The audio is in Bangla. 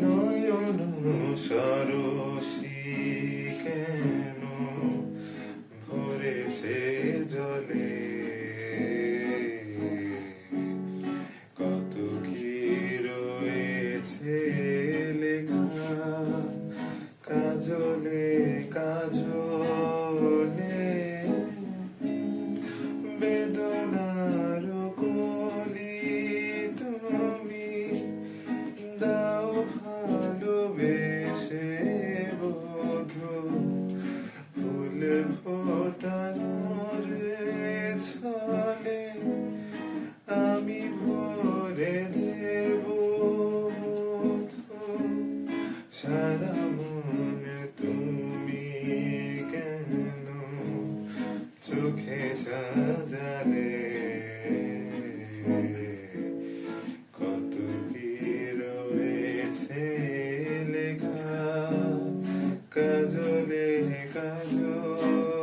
নয়ন সরসী কেন ভরেছে জলে, কত কি রয়েছে লেখা কাজলে কাজলে, বেদনার কলি তুমি দাও ভালোবেসে বধূ, ফুল ফোটানোর ছলে আমি ভরে দেব মধু। সারা মন তুমি কেন চোখে সাজালে, কত কি রয়েছে লেখা কাজলে কাজলে।